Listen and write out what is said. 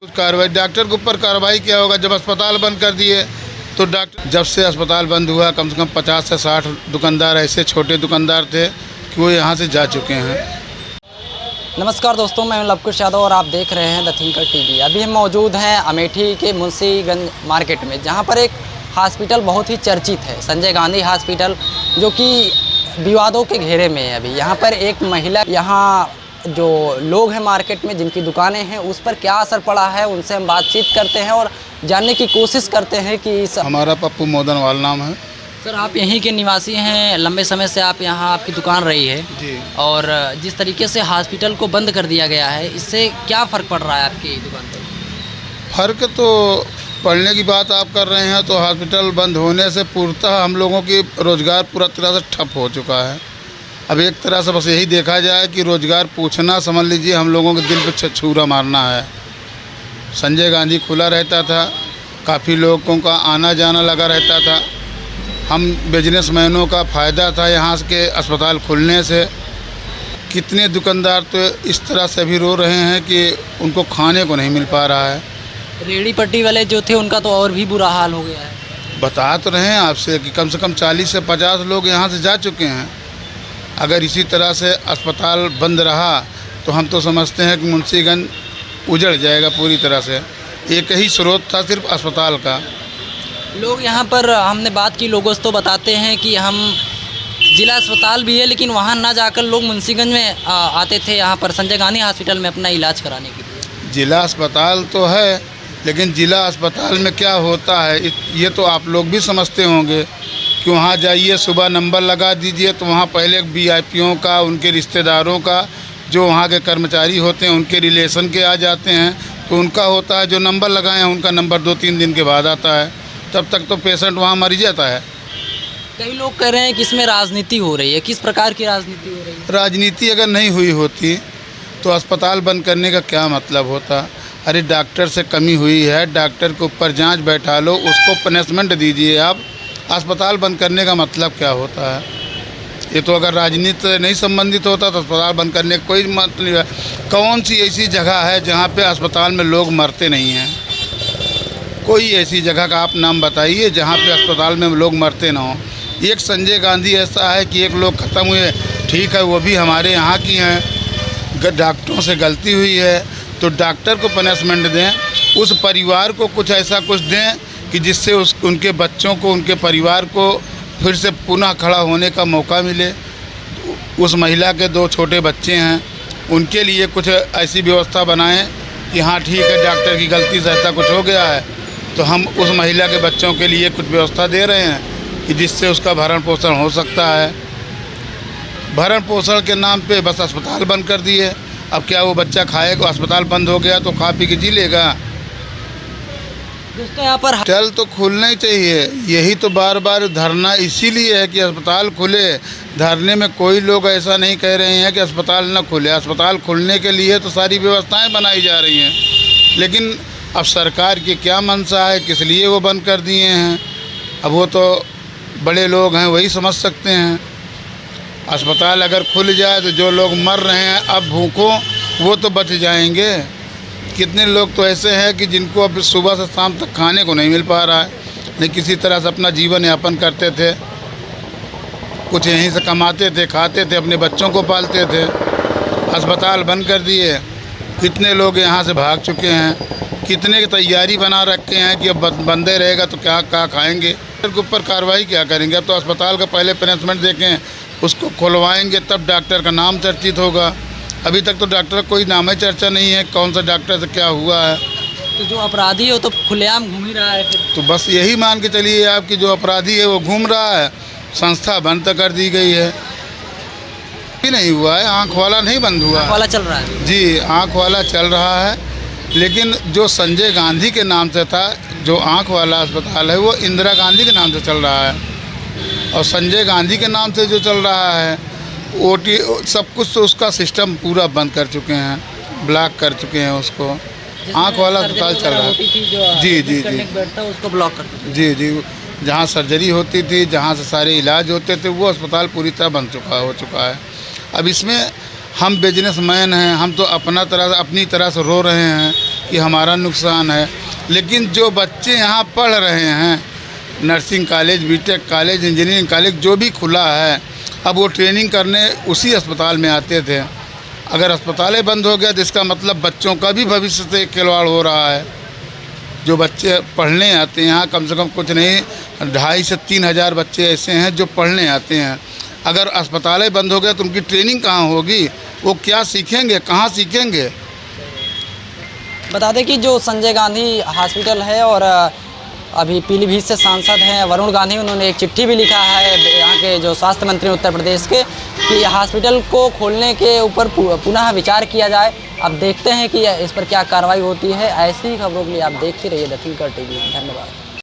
कुछ कार्रवाई डॉक्टर के ऊपर कार्रवाई क्या होगा जब अस्पताल बंद कर दिए तो डॉक्टर जब से अस्पताल बंद हुआ कम से कम 50 से 60 दुकानदार ऐसे छोटे दुकानदार थे कि वो यहाँ से जा चुके हैं। नमस्कार दोस्तों, मैं लवकुश यादव और आप देख रहे हैं द थिंकर टीवी। अभी हम मौजूद हैं अमेठी के मुंशीगंज मार्केट में, जहाँ पर एक हॉस्पिटल बहुत ही चर्चित है, संजय गांधी हॉस्पिटल, जो कि विवादों के घेरे में है। अभी यहाँ पर एक महिला, यहाँ जो लोग हैं मार्केट में जिनकी दुकानें हैं, उस पर क्या असर पड़ा है, उनसे हम बातचीत करते हैं और जानने की कोशिश करते हैं कि हमारा पप्पू मोदनवाल नाम है। सर, आप यहीं के निवासी हैं, लंबे समय से आप यहाँ आपकी दुकान रही है जी। और जिस तरीके से हॉस्पिटल को बंद कर दिया गया है, इससे क्या फ़र्क पड़ रहा है आपकी दुकान पर? फ़र्क तो पड़ने की बात आप कर रहे हैं तो हॉस्पिटल बंद होने से पूर्णतः हम लोगों की रोज़गार पूरा तरह से ठप हो चुका है। अब एक तरह से बस यही देखा जाए कि रोज़गार पूछना समझ लीजिए हम लोगों के दिल पे छुरा मारना है। संजय गांधी खुला रहता था, काफ़ी लोगों का आना जाना लगा रहता था, हम बिजनेसमैनों का फ़ायदा था यहाँ के अस्पताल खुलने से। कितने दुकानदार तो इस तरह से भी रो रहे हैं कि उनको खाने को नहीं मिल पा रहा है। रेहड़ी पट्टी वाले जो थे उनका तो और भी बुरा हाल हो गया है। बता तो रहे हैं आपसे कि कम से कम 40 से 50 लोग यहाँ से जा चुके हैं। अगर इसी तरह से अस्पताल बंद रहा तो हम तो समझते हैं कि मुंशीगंज उजड़ जाएगा पूरी तरह से। एक ही स्रोत था सिर्फ अस्पताल का। लोग यहाँ पर, हमने बात की लोगों से, तो बताते हैं कि हम जिला अस्पताल भी है लेकिन वहाँ ना जाकर लोग मुंशीगंज में आते थे, यहाँ पर संजय गांधी हॉस्पिटल में अपना इलाज कराने के लिए। जिला अस्पताल तो है लेकिन जिला अस्पताल में क्या होता है ये तो आप लोग भी समझते होंगे कि वहाँ जाइए, सुबह नंबर लगा दीजिए तो वहाँ पहले वीआईपीओं का, उनके रिश्तेदारों का, जो वहाँ के कर्मचारी होते हैं उनके रिलेशन के आ जाते हैं, तो उनका होता है जो नंबर लगाए हैं उनका नंबर 2-3 दिन के बाद आता है। तब तक तो पेशेंट वहाँ मर जाता है। कई लोग कह रहे हैं कि इसमें राजनीति हो रही है। किस प्रकार की राजनीति हो रही है? राजनीति अगर नहीं हुई होती तो अस्पताल बंद करने का क्या मतलब होता। अरे डॉक्टर से कमी हुई है, डॉक्टर के ऊपर जांच बैठा लो, उसको पनिशमेंट दीजिए आप। अस्पताल बंद करने का मतलब क्या होता है? ये तो अगर राजनीति नहीं संबंधित होता तो अस्पताल बंद करने का कोई मतलब नहीं है। कौन सी ऐसी जगह है जहाँ पे अस्पताल में लोग मरते नहीं हैं? कोई ऐसी जगह का आप नाम बताइए जहाँ पे अस्पताल में लोग मरते ना हो। एक संजय गांधी ऐसा है कि एक लोग ख़त्म हुए, ठीक है, वो भी हमारे यहाँ की हैं, डॉक्टरों से गलती हुई है तो डॉक्टर को पनिशमेंट दें, उस परिवार को कुछ ऐसा कुछ दें कि जिससे उनके बच्चों को, उनके परिवार को फिर से पुनः खड़ा होने का मौका मिले। उस महिला के 2 छोटे बच्चे हैं, उनके लिए कुछ ऐसी व्यवस्था बनाएं कि हाँ ठीक है, डॉक्टर की गलती से ऐसा कुछ हो गया है तो हम उस महिला के बच्चों के लिए कुछ व्यवस्था दे रहे हैं कि जिससे उसका भरण पोषण हो सकता है। भरण पोषण के नाम पे बस अस्पताल बंद कर दिए। अब क्या वो बच्चा खाएगा? अस्पताल बंद हो गया तो खा पी के जी लेगा? दोस्तों, यहाँ पर अस्पताल तो खुलना ही चाहिए। यही तो बार बार धरना इसीलिए है कि अस्पताल खुले। धरने में कोई लोग ऐसा नहीं कह रहे हैं कि अस्पताल न खुले। अस्पताल खुलने के लिए तो सारी व्यवस्थाएं बनाई जा रही हैं, लेकिन अब सरकार की क्या मंशा है, किस लिए वो बंद कर दिए हैं, अब वो तो बड़े लोग हैं वही समझ सकते हैं। अस्पताल अगर खुल जाए तो जो लोग मर रहे हैं अब भूखों, वो तो बच जाएंगे। कितने लोग तो ऐसे हैं कि जिनको अब सुबह से शाम तक खाने को नहीं मिल पा रहा है, नहीं किसी तरह से अपना जीवन यापन करते थे, कुछ यहीं से कमाते थे, खाते थे, अपने बच्चों को पालते थे। अस्पताल बंद कर दिए, कितने लोग यहाँ से भाग चुके हैं, कितने की तैयारी बना रखे हैं कि अब बंदे रहेगा तो क्या खाएंगे। डॉक्टर के ऊपर कार्रवाई क्या करेंगे? अब तो अस्पताल का पहले पनिशमेंट देखें, उसको खुलवाएंगे तब डॉक्टर का नाम चर्चित होगा। अभी तक तो डॉक्टर का कोई नाम ही चर्चा नहीं है, कौन सा डॉक्टर से क्या हुआ है। तो जो अपराधी है वो तो खुलेआम घूम ही रहा है फिर। तो बस यही मान के चलिए आपकी जो अपराधी है वो घूम रहा है। संस्था बंद कर दी गई है, भी नहीं हुआ है, आँख वाला नहीं बंद हुआ, आँख वाला चल रहा है। जी, आँख वाला चल रहा है, लेकिन जो संजय गांधी के नाम से था, जो आँख वाला अस्पताल है, वो इंदिरा गांधी के नाम से चल रहा है। और संजय गांधी के नाम से जो चल रहा है ओटी सब कुछ, तो उसका सिस्टम पूरा बंद कर चुके हैं, ब्लॉक कर चुके हैं उसको। आँख वाला अस्पताल चल रहा है। जी जी जी, उसको ब्लॉक कर, जी जी, जहाँ सर्जरी होती थी, जहाँ से सारे इलाज होते थे, वो अस्पताल पूरी तरह बंद हो चुका है। अब इसमें हम बिजनेसमैन हैं, हम तो अपनी तरह से रो रहे हैं कि हमारा नुकसान है। लेकिन जो बच्चे यहाँ पढ़ रहे हैं, nursing college, BTech college, engineering college जो भी खुला है, अब वो ट्रेनिंग करने उसी अस्पताल में आते थे। अगर अस्पतालें बंद हो गया तो इसका मतलब बच्चों का भी भविष्य से खिलवाड़ हो रहा है। जो बच्चे पढ़ने आते हैं यहाँ, कम से कम कुछ नहीं 2,500 से 3,000 बच्चे ऐसे हैं जो पढ़ने आते हैं। अगर अस्पतालें बंद हो गए तो उनकी ट्रेनिंग कहाँ होगी? वो क्या सीखेंगे, कहाँ सीखेंगे? बता दें कि जो संजय गांधी हॉस्पिटल है और अभी पीलीभीत से सांसद हैं वरुण गांधी, उन्होंने एक चिट्ठी भी लिखा है यहाँ के जो स्वास्थ्य मंत्री उत्तर प्रदेश के, कि हॉस्पिटल को खोलने के ऊपर पुनः विचार किया जाए। अब देखते हैं कि इस पर क्या कार्रवाई होती है। ऐसी ही खबरों के लिए आप देखते रहिए द थिंकर टीवी। धन्यवाद।